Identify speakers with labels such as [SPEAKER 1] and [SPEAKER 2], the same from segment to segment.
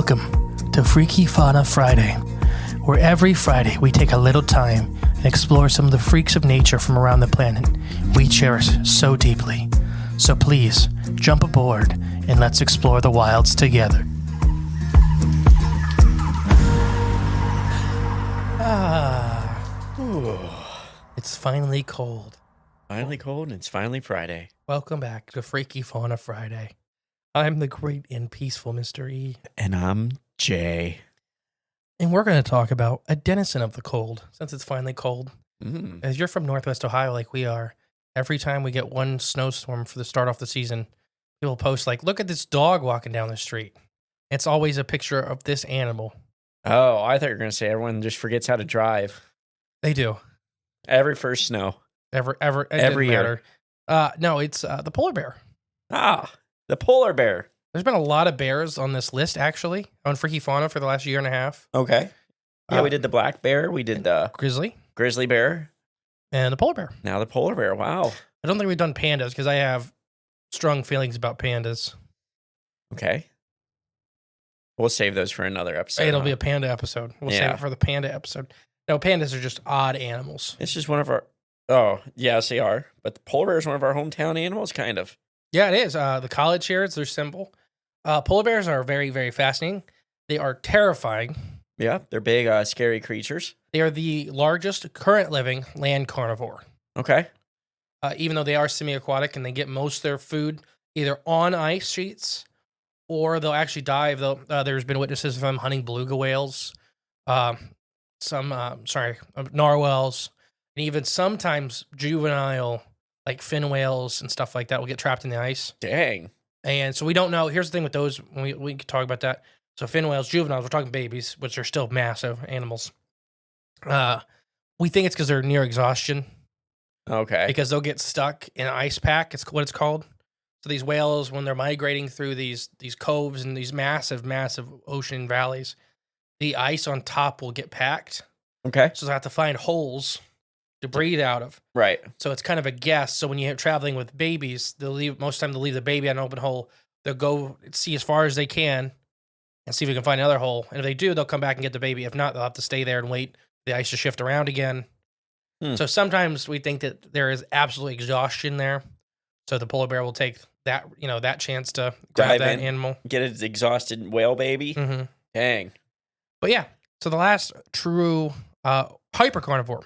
[SPEAKER 1] Welcome to Freaky Fauna Friday, where every Friday we take a little time and explore some of the freaks of nature from around the planet we cherish so deeply. So please, jump aboard and let's explore the wilds together. It's finally cold.
[SPEAKER 2] Finally cold and it's finally Friday.
[SPEAKER 1] Welcome back to Freaky Fauna Friday. I'm the great and peaceful Mr. E.
[SPEAKER 2] And I'm Jay.
[SPEAKER 1] And we're going to talk about a denizen of the cold, since it's finally cold. As you're from Northwest Ohio like we are, every time we get one snowstorm for the start off the season, people post like, look at this dog walking down the street. It's always a picture of this animal.
[SPEAKER 2] Oh, I thought you were going to say everyone just forgets how to drive.
[SPEAKER 1] They do.
[SPEAKER 2] Every first snow.
[SPEAKER 1] Every year. No, it's the polar bear.
[SPEAKER 2] Ah, the polar bear.
[SPEAKER 1] There's been a lot of bears on this list, actually, on Freaky Fauna for the last year and a half.
[SPEAKER 2] Okay. Yeah, we did the black bear. We did the grizzly bear.
[SPEAKER 1] And the polar bear.
[SPEAKER 2] Now the polar bear. Wow.
[SPEAKER 1] I don't think we've done pandas because I have strong feelings about pandas.
[SPEAKER 2] Okay. We'll save those for another episode.
[SPEAKER 1] It'll be a panda episode. We'll save it for the panda episode. No, pandas are just odd animals.
[SPEAKER 2] It's just one of our... Oh, yes, they are. But the polar bear is one of our hometown animals, kind of. Yeah,
[SPEAKER 1] it is. The college here, it's their symbol. Polar bears are very, very fascinating. They are terrifying.
[SPEAKER 2] Yeah, they're big, scary creatures.
[SPEAKER 1] They are the largest current living land carnivore.
[SPEAKER 2] Okay.
[SPEAKER 1] Even though they are semi-aquatic and they get most of their food either on ice sheets or they'll actually dive. There's been witnesses of them hunting beluga whales, narwhals, and even sometimes juvenile like fin whales and stuff like that will get trapped in the ice.
[SPEAKER 2] Dang.
[SPEAKER 1] And so we don't know. Here's the thing with those. We can talk about that. So fin whales, juveniles, we're talking babies, which are still massive animals. We think it's because they're near exhaustion.
[SPEAKER 2] Okay.
[SPEAKER 1] Because they'll get stuck in an ice pack. It's what it's called. So these whales, when they're migrating through these coves and these massive, massive ocean valleys, the ice on top will get packed.
[SPEAKER 2] Okay.
[SPEAKER 1] So they have to find holes to breathe out of.
[SPEAKER 2] Right.
[SPEAKER 1] So it's kind of a guess. So when you're traveling with babies, most of the time they'll leave the baby on an open hole. They'll go see as far as they can and see if we can find another hole. And if they do, they'll come back and get the baby. If not, they'll have to stay there and wait the ice to shift around again. So sometimes we think that there is absolute exhaustion there. So the polar bear will take that, that chance to grab that animal. Get
[SPEAKER 2] its exhausted whale baby.
[SPEAKER 1] Mm-hmm.
[SPEAKER 2] Dang.
[SPEAKER 1] But yeah, so the last true hypercarnivore.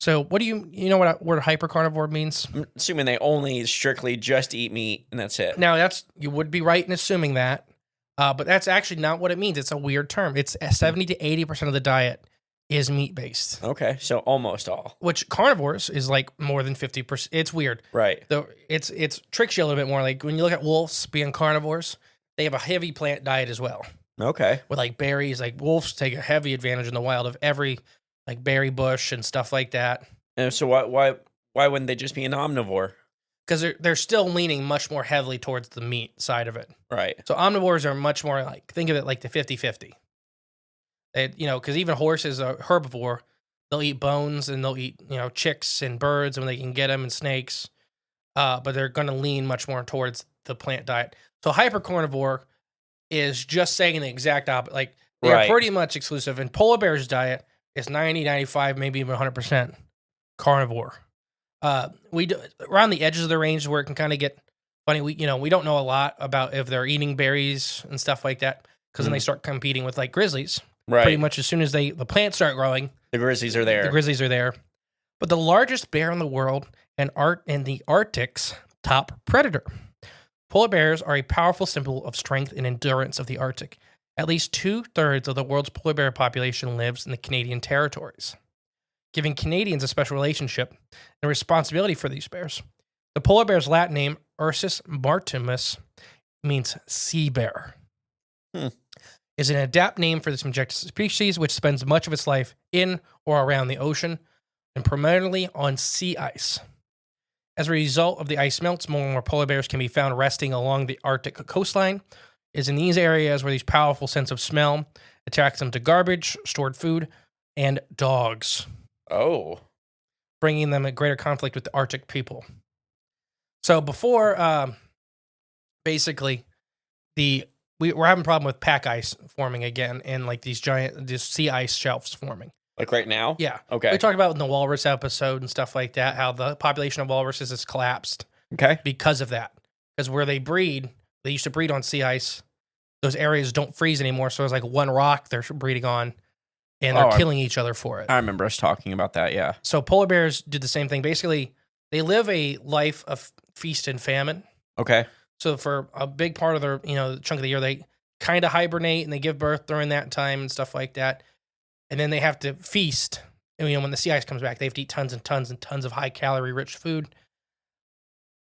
[SPEAKER 1] So what do you know what word hypercarnivore means?
[SPEAKER 2] I'm assuming they only strictly just eat meat and that's it.
[SPEAKER 1] Now you would be right in assuming that, but that's actually not what it means. It's a weird term. It's 70 to 80% of the diet is meat based.
[SPEAKER 2] Okay, so almost all.
[SPEAKER 1] Which carnivores is like more than 50%. It's weird.
[SPEAKER 2] Right.
[SPEAKER 1] Though it's tricks you a little bit more. Like when you look at wolves being carnivores, they have a heavy plant diet as well.
[SPEAKER 2] Okay.
[SPEAKER 1] With like berries, like wolves take a heavy advantage in the wild of every like berry bush and stuff like that.
[SPEAKER 2] And so why wouldn't they just be an omnivore?
[SPEAKER 1] Because they're still leaning much more heavily towards the meat side of it.
[SPEAKER 2] Right.
[SPEAKER 1] So omnivores are much more like, think of it like the 50-50. Because even horses are herbivore. They'll eat bones and they'll eat, chicks and birds when they can get them and snakes. But they're going to lean much more towards the plant diet. So hypercarnivore is just saying the exact opposite. Like they're pretty much exclusive. And polar bear's diet is 90, 95, maybe even 100% carnivore. We do, around the edges of the range where it can kind of get funny. We don't know a lot about if they're eating berries and stuff like that because then they start competing with like grizzlies.
[SPEAKER 2] Right.
[SPEAKER 1] Pretty much as soon as the plants start growing,
[SPEAKER 2] the grizzlies are there.
[SPEAKER 1] But the largest bear in the world and the Arctic's top predator. Polar bears are a powerful symbol of strength and endurance of the Arctic. At least 2/3 of the world's polar bear population lives in the Canadian territories, giving Canadians a special relationship and responsibility for these bears. The polar bear's Latin name, Ursus maritimus, means sea bear. Is an adapt name for this majestic species, which spends much of its life in or around the ocean and primarily on sea ice. As a result of the ice melts, more and more polar bears can be found resting along the Arctic coastline. It is in these areas where these powerful sense of smell attracts them to garbage, stored food, and dogs.
[SPEAKER 2] Oh.
[SPEAKER 1] Bringing them a greater conflict with the Arctic people. So before, basically, the we're having a problem with pack ice forming again, and like these sea ice shelves forming.
[SPEAKER 2] Like right now?
[SPEAKER 1] Yeah.
[SPEAKER 2] Okay.
[SPEAKER 1] We talked about in the walrus episode and stuff like that, how the population of walruses has collapsed
[SPEAKER 2] Okay.
[SPEAKER 1] because of that. Because where they breed, they used to breed on sea ice. Those areas don't freeze anymore, so it's like one rock they're breeding on, and they're killing each other for it.
[SPEAKER 2] I remember us talking about that, yeah.
[SPEAKER 1] So polar bears do the same thing. Basically, they live a life of feast and famine.
[SPEAKER 2] Okay.
[SPEAKER 1] So for a big part of their, chunk of the year, they kind of hibernate and they give birth during that time and stuff like that. And then they have to feast. And, when the sea ice comes back, they have to eat tons and tons and tons of high calorie rich food.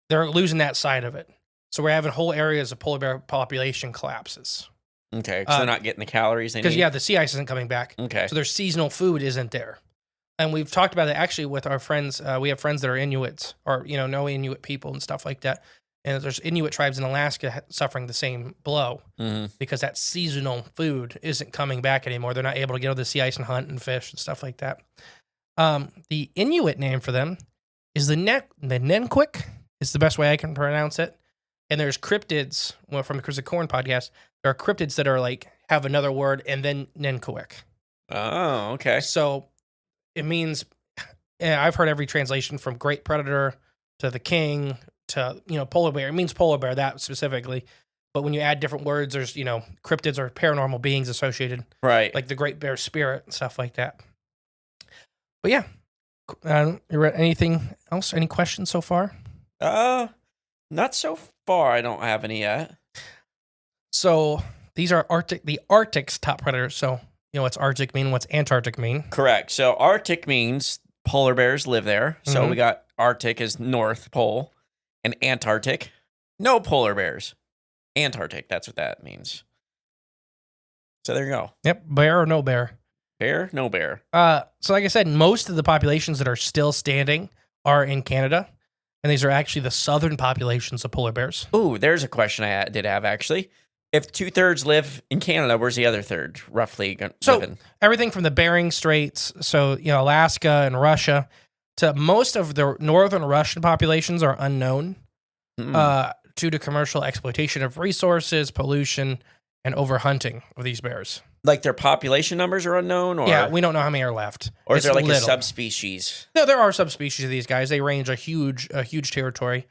[SPEAKER 1] They're losing that side of it. So we're having whole areas of polar bear population collapses.
[SPEAKER 2] Okay, because they're not getting the calories they need.
[SPEAKER 1] Because, the sea ice isn't coming back.
[SPEAKER 2] Okay.
[SPEAKER 1] So their seasonal food isn't there. And we've talked about it actually with our friends. We have friends that are Inuits or, know Inuit people and stuff like that. And there's Inuit tribes in Alaska suffering the same blow because that seasonal food isn't coming back anymore. They're not able to get over the sea ice and hunt and fish and stuff like that. The Inuit name for them is the Nenquick is the best way I can pronounce it. And there's cryptids from the Chris of Corn podcast. There are cryptids that are like have another word and then Nenquick.
[SPEAKER 2] Oh, okay.
[SPEAKER 1] So it means I've heard every translation from great predator to the king to, polar bear. It means polar bear, that specifically. But when you add different words, there's, cryptids or paranormal beings associated.
[SPEAKER 2] Right.
[SPEAKER 1] Like the great bear spirit and stuff like that. But yeah. You read anything else? Any questions so far?
[SPEAKER 2] Not so far. I don't have any yet.
[SPEAKER 1] So these are the Arctic's top predators. So, what's Arctic mean? What's Antarctic mean?
[SPEAKER 2] Correct. So Arctic means polar bears live there. So we got Arctic is North Pole. And Antarctic, no polar bears. Antarctic, that's what that means. So there you go.
[SPEAKER 1] Yep, bear or no bear?
[SPEAKER 2] Bear, no bear.
[SPEAKER 1] So like I said, most of the populations that are still standing are in Canada, and these are actually the southern populations of polar bears.
[SPEAKER 2] Ooh, there's a question I did have, actually. If 2/3 live in Canada, where's the other third roughly living?
[SPEAKER 1] Everything from the Bering Straits, so Alaska and Russia, to most of the northern Russian populations are unknown due to commercial exploitation of resources, pollution, and overhunting of these bears.
[SPEAKER 2] Like their population numbers are unnknown? Or?
[SPEAKER 1] Yeah, we don't know how many are left.
[SPEAKER 2] Or is there like a subspecies?
[SPEAKER 1] No, there are subspecies of these guys. They range a huge territory.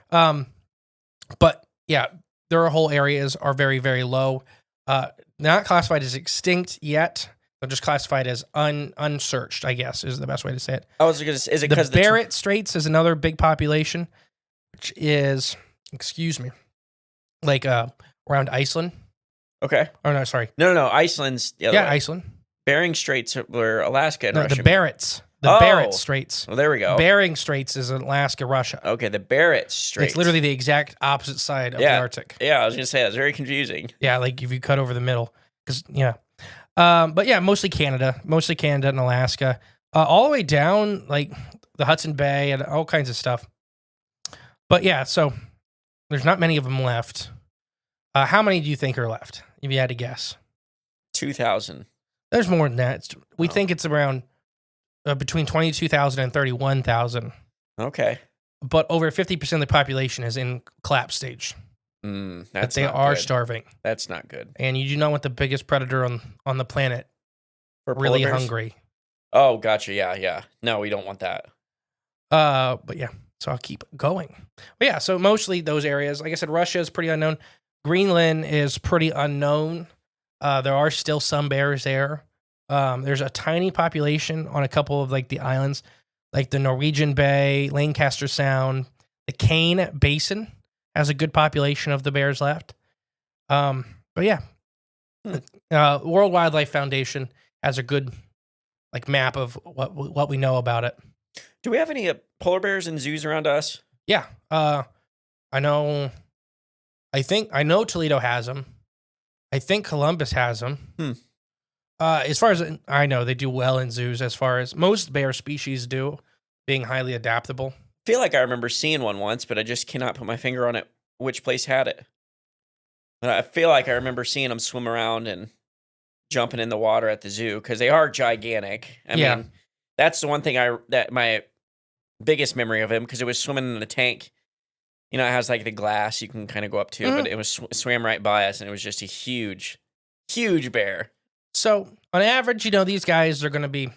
[SPEAKER 1] But yeah, their whole areas are very, very low. Not classified as extinct yet. They're just classified as unsearched, I guess, is the best way to say it.
[SPEAKER 2] I was going to say, is it because
[SPEAKER 1] the Barrett Straits is another big population, which is, like around Iceland.
[SPEAKER 2] Okay.
[SPEAKER 1] Oh, no, sorry.
[SPEAKER 2] No. Iceland's the other way.
[SPEAKER 1] Iceland.
[SPEAKER 2] Bering Straits were Alaska and Russia.
[SPEAKER 1] The Barretts. Barrett Straits.
[SPEAKER 2] Well, there we go.
[SPEAKER 1] Bering Straits is Alaska, Russia.
[SPEAKER 2] Okay, the Barrett Straits.
[SPEAKER 1] It's literally the exact opposite side of the Arctic.
[SPEAKER 2] Yeah, I was going to say, that's very confusing.
[SPEAKER 1] Yeah, like if you cut over the middle. But yeah, mostly Canada and Alaska. All the way down, like the Hudson Bay and all kinds of stuff. But yeah, so there's not many of them left. How many do you think are left, if you had to guess?
[SPEAKER 2] 2,000.
[SPEAKER 1] There's more than that. We think it's around between 22,000 and 31,000.
[SPEAKER 2] Okay.
[SPEAKER 1] But over 50% of the population is in collapse stage.
[SPEAKER 2] That's
[SPEAKER 1] they are starving.
[SPEAKER 2] That's not good.
[SPEAKER 1] And you do not want the biggest predator on the planet really hungry.
[SPEAKER 2] Oh, gotcha. Yeah. No, we don't want that.
[SPEAKER 1] But yeah, so I'll keep going. But yeah, so mostly those areas. Like I said, Russia is pretty unknown. Greenland is pretty unknown. There are still some bears there. There's a tiny population on a couple of like the islands, like the Norwegian Bay, Lancaster Sound, the Cane Basin has a good population of the bears left. But yeah, World Wildlife Foundation has a good like map of what we know about it.
[SPEAKER 2] Do we have any polar bears in zoos around us?
[SPEAKER 1] Yeah, I know. I know Toledo has them. I think Columbus has them. As far as I know, they do well in zoos. As far as most bear species do, being highly adaptable.
[SPEAKER 2] I feel like I remember seeing one once, but I just cannot put my finger on it. Which place had it? But I feel like I remember seeing them swim around and jumping in the water at the zoo because they are gigantic. I mean, that's the one thing that my biggest memory of him because it was swimming in a tank You know, it has like the glass you can kind of go up to,
[SPEAKER 1] Mhm.
[SPEAKER 2] but it was swam right by us, and it was just a huge, huge bear.
[SPEAKER 1] So on average, these guys are going to be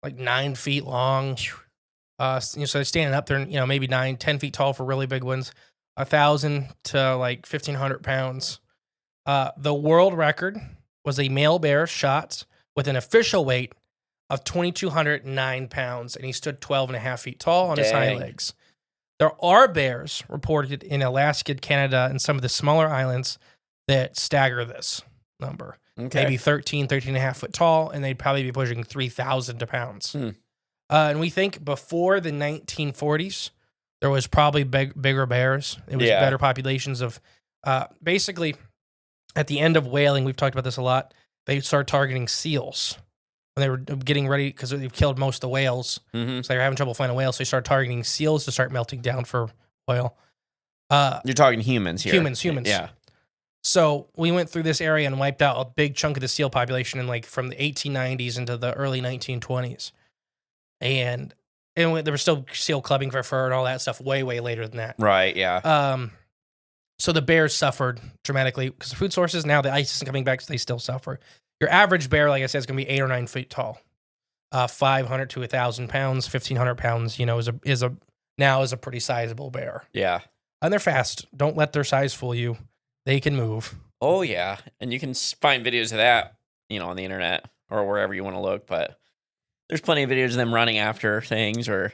[SPEAKER 1] like 9 feet long. So they're standing up there, maybe 9, 10 feet tall for really big ones, 1,000 to like 1,500 pounds. The world record was a male bear shot with an official weight of 2,209 pounds, and he stood 12.5 feet tall on his hind
[SPEAKER 2] Dang.
[SPEAKER 1] legs. There are bears reported in Alaska, Canada, and some of the smaller islands that stagger this number.
[SPEAKER 2] Okay.
[SPEAKER 1] Maybe 13.5 foot tall, and they'd probably be pushing 3,000 pounds.
[SPEAKER 2] Hmm.
[SPEAKER 1] And we think before the 1940s, there was probably bigger bears. It was better populations of, basically, at the end of whaling, we've talked about this a lot, they started targeting seals. When they were getting ready, because they've killed most of the whales,
[SPEAKER 2] Mm-hmm.
[SPEAKER 1] so they were having trouble finding whales, so they started targeting seals to start melting down for oil.
[SPEAKER 2] You're talking humans here.
[SPEAKER 1] Humans.
[SPEAKER 2] Yeah.
[SPEAKER 1] So we went through this area and wiped out a big chunk of the seal population from the 1890s into the early 1920s. And there was still seal clubbing for fur and all that stuff way, way later than that.
[SPEAKER 2] Right, yeah.
[SPEAKER 1] So the bears suffered dramatically because the food sources, now the ice isn't coming back, so they still suffer. Your average bear, like I said, is going to be 8 or 9 feet tall. 500 to 1,000 pounds, 1,500 pounds, is a pretty sizable bear.
[SPEAKER 2] Yeah.
[SPEAKER 1] And they're fast. Don't let their size fool you. They can move.
[SPEAKER 2] Oh, yeah. And you can find videos of that, on the internet or wherever you want to look. But there's plenty of videos of them running after things, or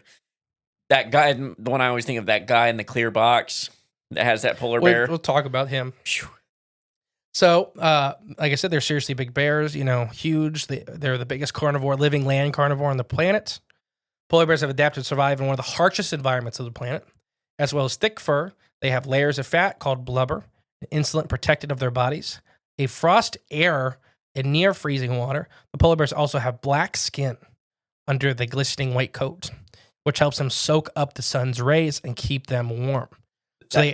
[SPEAKER 2] that guy, the one I always think of, that guy in the clear box that has that polar bear.
[SPEAKER 1] We'll talk about him. So, like I said, they're seriously big bears, huge. They're the biggest living land carnivore on the planet. Polar bears have adapted to survive in one of the harshest environments of the planet. As well as thick fur, they have layers of fat called blubber, insulin protected of their bodies, a frost air, and near freezing water. The polar bears also have black skin under the glistening white coat, which helps them soak up the sun's rays and keep them warm. So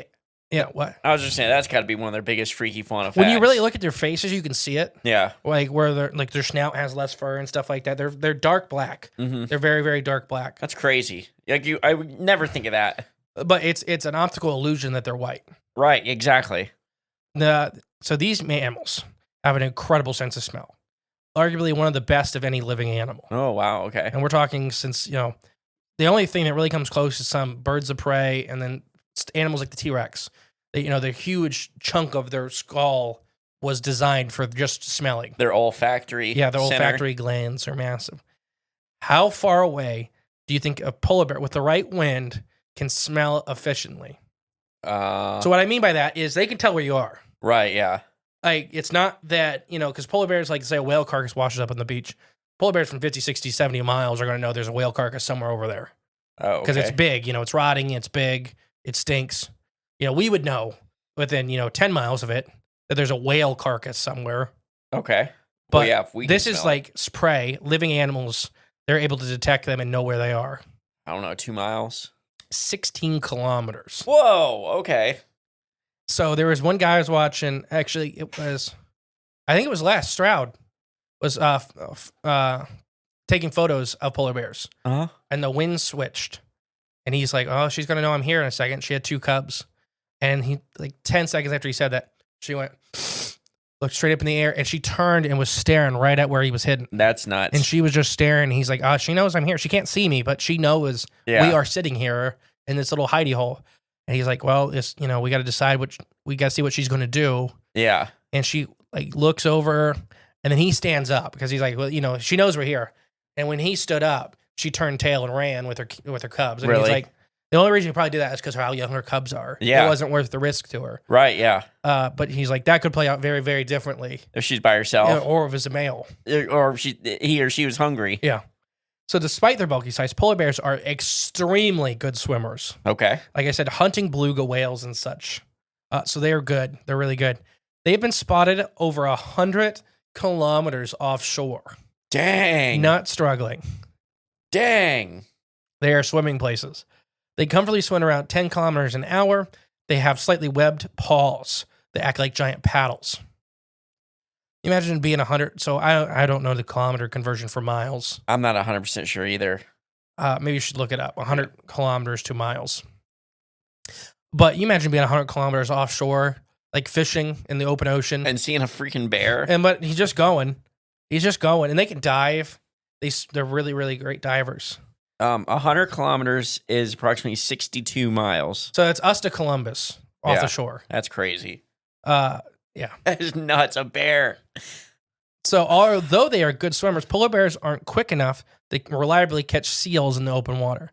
[SPEAKER 1] what?
[SPEAKER 2] I was just saying, that's got to be one of their biggest freaky fauna facts.
[SPEAKER 1] When you really look at their faces, you can see it.
[SPEAKER 2] Yeah.
[SPEAKER 1] Like where their snout has less fur and stuff like that. They're dark black.
[SPEAKER 2] Mm-hmm.
[SPEAKER 1] They're very, very dark black.
[SPEAKER 2] That's crazy. I would never think of that.
[SPEAKER 1] But it's an optical illusion that they're white.
[SPEAKER 2] Right, exactly.
[SPEAKER 1] So these mammals have an incredible sense of smell. Arguably one of the best of any living animal.
[SPEAKER 2] Oh, wow, okay.
[SPEAKER 1] And we're talking since, the only thing that really comes close is some birds of prey and then animals like the T-Rex. The huge chunk of their skull was designed for just smelling.
[SPEAKER 2] Their olfactory
[SPEAKER 1] their
[SPEAKER 2] center.
[SPEAKER 1] olfactory glands are massive. How far away do you think a polar bear with the right wind can smell efficiently? So what I mean by that is they can tell where you are.
[SPEAKER 2] Right, yeah.
[SPEAKER 1] Like, it's not that, because polar bears, like, say a whale carcass washes up on the beach. Polar bears from 50, 60, 70 miles are going to know there's a whale carcass somewhere over there.
[SPEAKER 2] Oh,
[SPEAKER 1] Because it's big, it's rotting, it's big, it stinks. We would know within, 10 miles of it that there's a whale carcass somewhere.
[SPEAKER 2] Okay.
[SPEAKER 1] But
[SPEAKER 2] if we
[SPEAKER 1] this is like prey, living animals. They're able to detect them and know where they are.
[SPEAKER 2] I don't know, 2 miles?
[SPEAKER 1] 16 kilometers.
[SPEAKER 2] Whoa, okay.
[SPEAKER 1] So there was one guy I was watching. Actually, I think it was Les Stroud was taking photos of polar bears.
[SPEAKER 2] Uh-huh.
[SPEAKER 1] And the wind switched. And he's like, oh, she's going to know I'm here in a second. She had 2 cubs. And he, 10 seconds after he said that, she went, looked straight up in the air, and she turned and was staring right at where he was hidden.
[SPEAKER 2] That's nuts.
[SPEAKER 1] And she was just staring. And he's like, oh, she knows I'm here. She can't see me, but she knows we are sitting here in this little hidey hole. And he's like, well, we got to decide we got to see what she's going to do.
[SPEAKER 2] Yeah.
[SPEAKER 1] And she looks over, and then he stands up because he's like, well, she knows we're here. And when he stood up, she turned tail and ran with her cubs. And he's like, the only reason you probably do that is because of how young her cubs are.
[SPEAKER 2] Yeah.
[SPEAKER 1] It wasn't worth the risk to her.
[SPEAKER 2] Right, yeah.
[SPEAKER 1] But he's like, that could play out very, very differently.
[SPEAKER 2] If she's by herself.
[SPEAKER 1] Or if it's a male.
[SPEAKER 2] Or he or she was hungry.
[SPEAKER 1] Yeah. So despite their bulky size, polar bears are extremely good swimmers.
[SPEAKER 2] Okay.
[SPEAKER 1] Like I said, hunting beluga whales and such. So they are good. They're really good. They've been spotted over 100 kilometers offshore.
[SPEAKER 2] Dang.
[SPEAKER 1] Not struggling.
[SPEAKER 2] Dang.
[SPEAKER 1] They are swimming places. They comfortably swim around 10 kilometers an hour. They have slightly webbed paws that act like giant paddles. Imagine being 100. So I don't know the kilometer conversion for miles.
[SPEAKER 2] I'm not 100% sure either.
[SPEAKER 1] Maybe you should look it up. 100 kilometers to miles. But you imagine being 100 kilometers offshore, like fishing in the open ocean.
[SPEAKER 2] And seeing a freaking bear.
[SPEAKER 1] But he's just going. And they can dive. They're really, really great divers.
[SPEAKER 2] 100 kilometers is approximately 62 miles.
[SPEAKER 1] So it's us to Columbus off the shore.
[SPEAKER 2] That's crazy.
[SPEAKER 1] Yeah.
[SPEAKER 2] That is nuts. A bear.
[SPEAKER 1] So although they are good swimmers, polar bears aren't quick enough to reliably catch seals in the open water.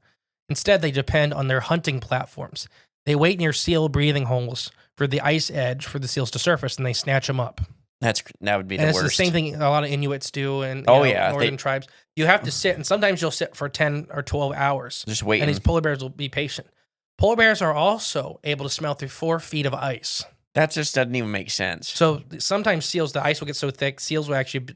[SPEAKER 1] Instead, they depend on their hunting platforms. They wait near seal breathing holes for the ice edge for the seals to surface, and they snatch them up.
[SPEAKER 2] That would be the
[SPEAKER 1] and
[SPEAKER 2] worst.
[SPEAKER 1] It's the same thing a lot of Inuits do and northern tribes. You have to sit, and sometimes you'll sit for 10 or 12 hours.
[SPEAKER 2] Just waiting.
[SPEAKER 1] And these polar bears will be patient. Polar bears are also able to smell through 4 feet of ice.
[SPEAKER 2] That just doesn't even make sense.
[SPEAKER 1] So sometimes seals, the ice will get so thick, seals will actually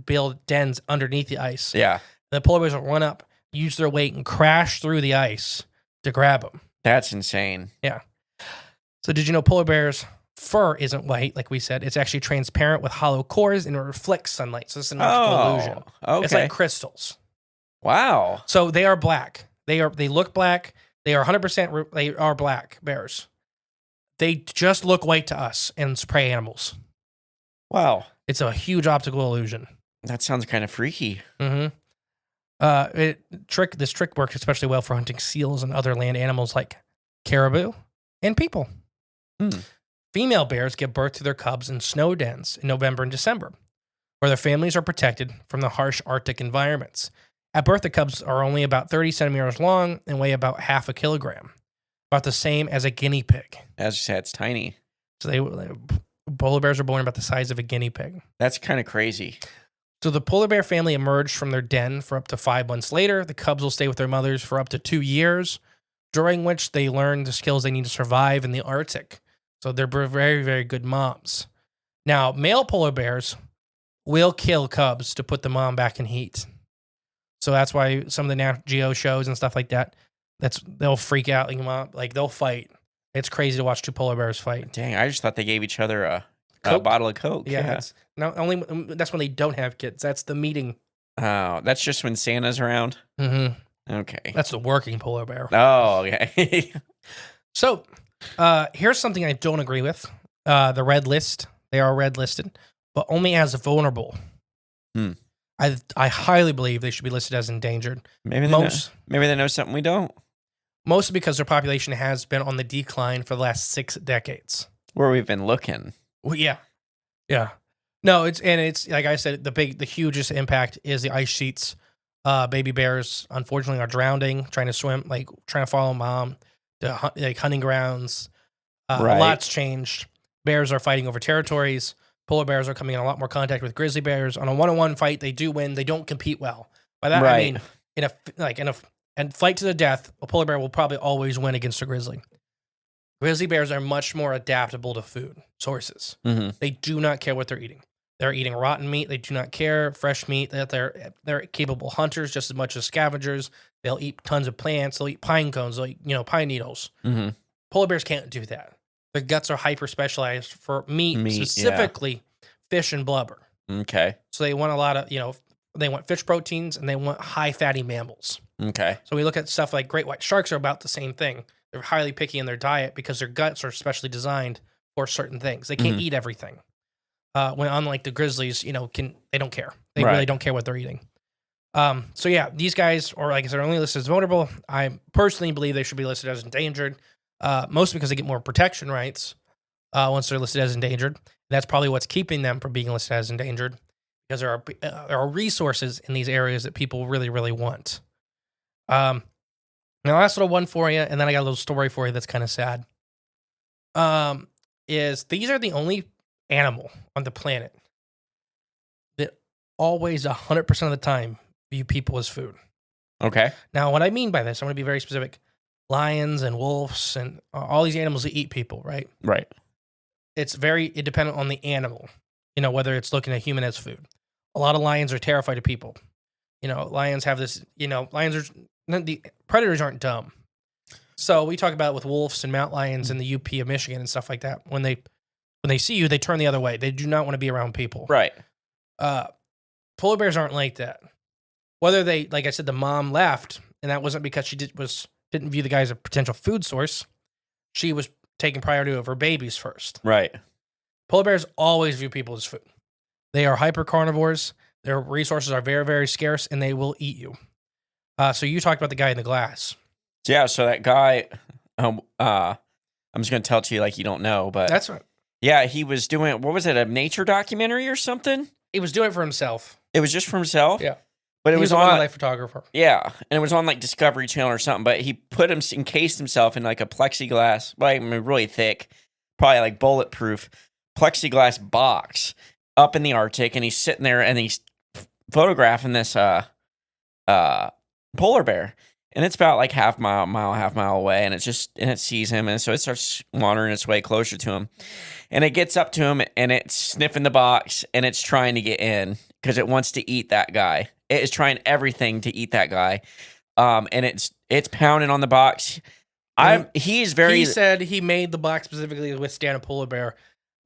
[SPEAKER 1] build dens underneath the ice.
[SPEAKER 2] Yeah.
[SPEAKER 1] The polar bears will run up, use their weight, and crash through the ice to grab them.
[SPEAKER 2] That's insane.
[SPEAKER 1] Yeah. So did you know polar bears' fur isn't white, like we said? It's actually transparent with hollow cores and it reflects sunlight. So it's an optical illusion.
[SPEAKER 2] Okay.
[SPEAKER 1] It's like crystals.
[SPEAKER 2] Wow.
[SPEAKER 1] So they are black. They look black. They are 100%. They are black bears. They just look white to us and prey animals.
[SPEAKER 2] Wow.
[SPEAKER 1] It's a huge optical illusion.
[SPEAKER 2] That sounds kind of freaky.
[SPEAKER 1] Mm-hmm. This trick works especially well for hunting seals and other land animals like caribou and people. Female bears give birth to their cubs in snow dens in November and December, where their families are protected from the harsh Arctic environments. At birth, the cubs are only about 30 centimeters long and weigh about half a kilogram, about the same as a guinea pig.
[SPEAKER 2] As you said, it's tiny.
[SPEAKER 1] So polar bears are born about the size of a guinea pig.
[SPEAKER 2] That's kind of crazy.
[SPEAKER 1] So the polar bear family emerged from their den for up to 5 months later. The cubs will stay with their mothers for up to 2 years, during which they learn the skills they need to survive in the Arctic. So they're very, very good moms. Now, male polar bears will kill cubs to put the mom back in heat. So that's why some of the Nat Geo shows and stuff like that, they'll freak out. Like they'll fight. It's crazy to watch 2 polar bears fight.
[SPEAKER 2] Dang, I just thought they gave each other a bottle of Coke.
[SPEAKER 1] Yeah. That's when they don't have kids. That's the meeting.
[SPEAKER 2] Oh, that's just when Santa's around?
[SPEAKER 1] Mm-hmm.
[SPEAKER 2] Okay.
[SPEAKER 1] That's the working polar bear.
[SPEAKER 2] Oh, okay.
[SPEAKER 1] So here's something I don't agree with. The red list. They are red listed, but only as vulnerable. I highly believe they should be listed as endangered.
[SPEAKER 2] Maybe they know something we don't.
[SPEAKER 1] Mostly because their population has been on the decline for the last 6 decades.
[SPEAKER 2] Where we've been looking.
[SPEAKER 1] Well, yeah. No, it's like I said, the hugest impact is the ice sheets. Baby bears, unfortunately, are drowning, trying to follow mom to hunting grounds.
[SPEAKER 2] Right.
[SPEAKER 1] A lot's changed. Bears are fighting over territories. Polar bears are coming in a lot more contact with grizzly bears. On a 1-on-1 fight, they do win. They don't compete well. By that I mean, in a fight to the death, a polar bear will probably always win against a grizzly. Grizzly bears are much more adaptable to food sources.
[SPEAKER 2] Mm-hmm.
[SPEAKER 1] They do not care what they're eating. They're eating rotten meat. They do not care fresh meat. They're capable hunters just as much as scavengers. They'll eat tons of plants. They'll eat pine cones. They'll eat pine needles.
[SPEAKER 2] Mm-hmm.
[SPEAKER 1] Polar bears can't do that. Their guts are hyper specialized for meat specifically fish and blubber.
[SPEAKER 2] Okay.
[SPEAKER 1] So they want a lot of they want fish proteins and they want high fatty mammals.
[SPEAKER 2] Okay.
[SPEAKER 1] So we look at stuff like great white sharks are about the same thing. They're highly picky in their diet because their guts are specially designed for certain things. They can't eat everything. When unlike the grizzlies, they don't care. They really don't care what they're eating. So yeah, these guys, or like I said, are only listed as vulnerable. I personally believe they should be listed as endangered, mostly because they get more protection rights once they're listed as endangered. And that's probably what's keeping them from being listed as endangered, because there are resources in these areas that people really, really want. Now, last little one for you, and then I got a little story for you that's kind of sad. Is these are the only animal on the planet that always 100% of the time view people as food.
[SPEAKER 2] Okay.
[SPEAKER 1] Now, what I mean by this, I'm going to be very specific. Lions and wolves and all these animals that eat people, right?
[SPEAKER 2] Right.
[SPEAKER 1] It's very dependent on the animal, whether it's looking at human as food. A lot of lions are terrified of people. Lions have this, the predators aren't dumb. So we talk about with wolves and mountain lions in the UP of Michigan and stuff like that. When they see you, they turn the other way. They do not want to be around people.
[SPEAKER 2] Right.
[SPEAKER 1] Polar bears aren't like that. Whether they, like I said, the mom left, and that wasn't because she didn't view the guy as a potential food source. she was taking priority over babies first.
[SPEAKER 2] Right.
[SPEAKER 1] Polar bears always view people as food. They are hyper carnivores. Their resources are very, very scarce, and they will eat you. So you talked about the guy in the glass.
[SPEAKER 2] Yeah. So that guy, I'm just going to tell it to you like you don't know, but
[SPEAKER 1] That's right.
[SPEAKER 2] yeah, he was doing, what was it, a nature documentary or something?
[SPEAKER 1] He was doing it for himself.
[SPEAKER 2] It was just for himself?
[SPEAKER 1] Yeah.
[SPEAKER 2] But it
[SPEAKER 1] He
[SPEAKER 2] was
[SPEAKER 1] was a
[SPEAKER 2] on
[SPEAKER 1] wildlife photographer.
[SPEAKER 2] yeah, and it was on like Discovery Channel or something. But he put him encased himself in like a plexiglass, like I mean, really thick, probably like bulletproof plexiglass box up in the Arctic, and he's sitting there and he's photographing this polar bear, and it's about like half mile away, and it sees him, and so it starts wandering its way closer to him, and it gets up to him, and it's sniffing the box, and it's trying to get in because it wants to eat that guy. It is trying everything to eat that guy, and it's pounding on the box. He
[SPEAKER 1] said he made the box specifically to withstand a polar bear,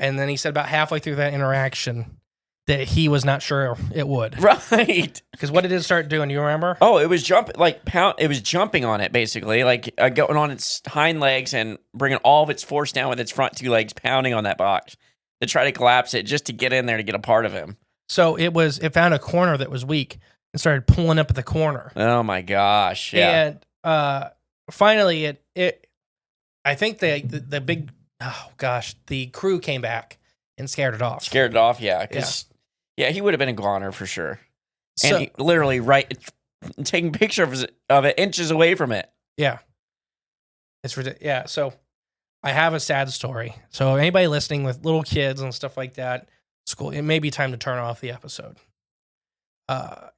[SPEAKER 1] and then he said about halfway through that interaction that he was not sure it would.
[SPEAKER 2] Right.
[SPEAKER 1] Because what did it start doing? Do you remember?
[SPEAKER 2] Oh, it was it was jumping on it basically, like going on its hind legs and bringing all of its force down with its front two legs, pounding on that box to try to collapse it, just to get in there to get a part of him.
[SPEAKER 1] So it found a corner that was weak and started pulling up at the corner.
[SPEAKER 2] Oh my gosh! Yeah.
[SPEAKER 1] And finally, I think the big, the crew came back and scared it off.
[SPEAKER 2] Scared it off, yeah. Because he would have been a goner for sure. And
[SPEAKER 1] So,
[SPEAKER 2] he literally taking pictures of it inches away from it.
[SPEAKER 1] yeah, it's ridiculous. Yeah. So I have a sad story. So anybody listening with little kids and stuff like that, school, it may be time to turn off the episode.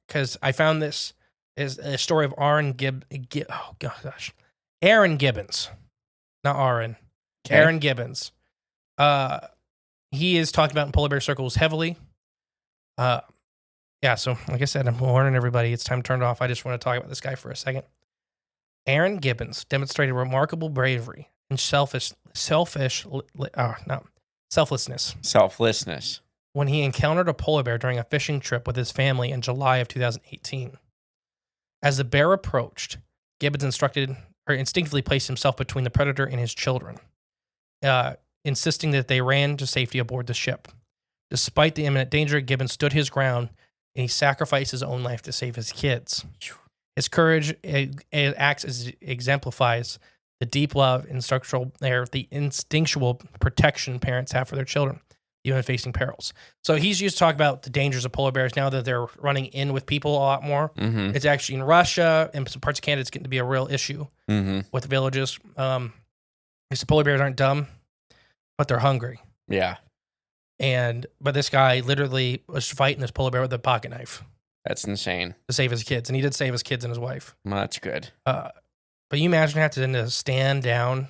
[SPEAKER 1] Because I found this is a story of Aaron Gibbons, not Aaron.
[SPEAKER 2] Okay.
[SPEAKER 1] Aaron Gibbons. He is talked about in polar bear circles heavily. Yeah, so like I said, I'm warning everybody, it's time to turn it off. I just want to talk about this guy for a second. Aaron Gibbons demonstrated remarkable bravery and selflessness when he encountered a polar bear during a fishing trip with his family in July of 2018. As the bear approached, Gibbons instinctively placed himself between the predator and his children, insisting that they ran to safety aboard the ship. Despite the imminent danger, Gibbons stood his ground and he sacrificed his own life to save his kids. His courage exemplifies the deep love and the instinctual protection parents have for their children, even facing perils. So he's used to talk about the dangers of polar bears now that they're running in with people a lot more.
[SPEAKER 2] Mm-hmm.
[SPEAKER 1] It's actually in Russia and some parts of Canada, it's getting to be a real issue with the villages. These polar bears aren't dumb, but they're hungry.
[SPEAKER 2] Yeah.
[SPEAKER 1] But this guy literally was fighting this polar bear with a pocket knife
[SPEAKER 2] That's insane.
[SPEAKER 1] to save his kids, and he did save his kids and his wife.
[SPEAKER 2] Well, that's good.
[SPEAKER 1] But you imagine having to stand down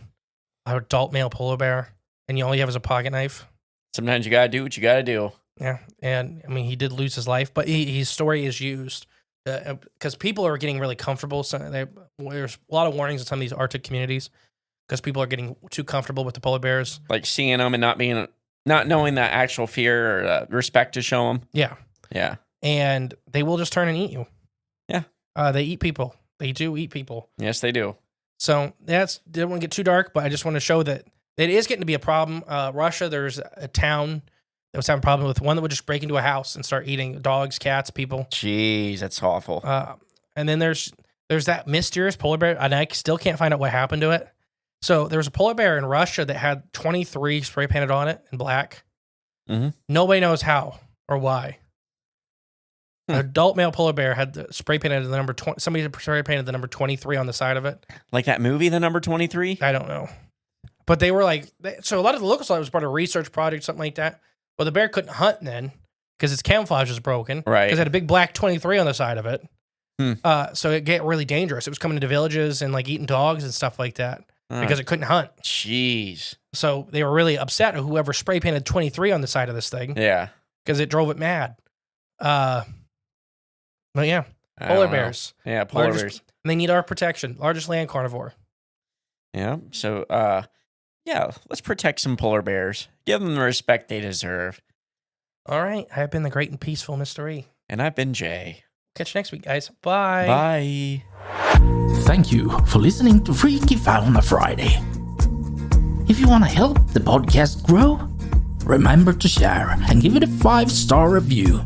[SPEAKER 1] an adult male polar bear, and all you have is a pocket knife.
[SPEAKER 2] Sometimes you gotta do what you gotta do.
[SPEAKER 1] Yeah, and I mean, he did lose his life, but his story is used because people are getting really comfortable. So there's a lot of warnings in some of these Arctic communities because people are getting too comfortable with the polar bears.
[SPEAKER 2] Like seeing them and not knowing that actual fear or respect to show them.
[SPEAKER 1] Yeah.
[SPEAKER 2] Yeah.
[SPEAKER 1] And they will just turn and eat you.
[SPEAKER 2] Yeah.
[SPEAKER 1] They eat people. They do eat people.
[SPEAKER 2] Yes, they do.
[SPEAKER 1] So didn't want to get too dark, but I just want to show that it is getting to be a problem. Russia, there's a town that was having a problem with one that would just break into a house and start eating dogs, cats, people.
[SPEAKER 2] Jeez, that's awful.
[SPEAKER 1] And then there's that mysterious polar bear, and I still can't find out what happened to it. So there was a polar bear in Russia that had 23 spray painted on it in black.
[SPEAKER 2] Mm-hmm.
[SPEAKER 1] Nobody knows how or why. An adult male polar bear had spray painted the number 20. Somebody spray painted the number 23 on the side of it.
[SPEAKER 2] Like that movie, The Number 23?
[SPEAKER 1] I don't know. But they were like, so a lot of the locals thought it was part of a research project, something like that. Well, the bear couldn't hunt then because its camouflage was broken.
[SPEAKER 2] Right.
[SPEAKER 1] Because it had a big black 23 on the side of it. So it got really dangerous. It was coming into villages and like eating dogs and stuff like that because it couldn't hunt.
[SPEAKER 2] Jeez.
[SPEAKER 1] So they were really upset at whoever spray painted 23 on the side of this thing.
[SPEAKER 2] Yeah.
[SPEAKER 1] Because it drove it mad. But yeah, polar bears.
[SPEAKER 2] Yeah, polar bears.
[SPEAKER 1] And they need our protection. Largest land carnivore.
[SPEAKER 2] Yeah. So, yeah, let's protect some polar bears. Give them the respect they deserve.
[SPEAKER 1] All right. I've been the great and peaceful Mr. E.
[SPEAKER 2] And I've been Jay.
[SPEAKER 1] Catch you next week, guys. Bye.
[SPEAKER 2] Bye.
[SPEAKER 3] Thank you for listening to Freaky Fauna Friday. If you want to help the podcast grow, remember to share and give it a 5-star review.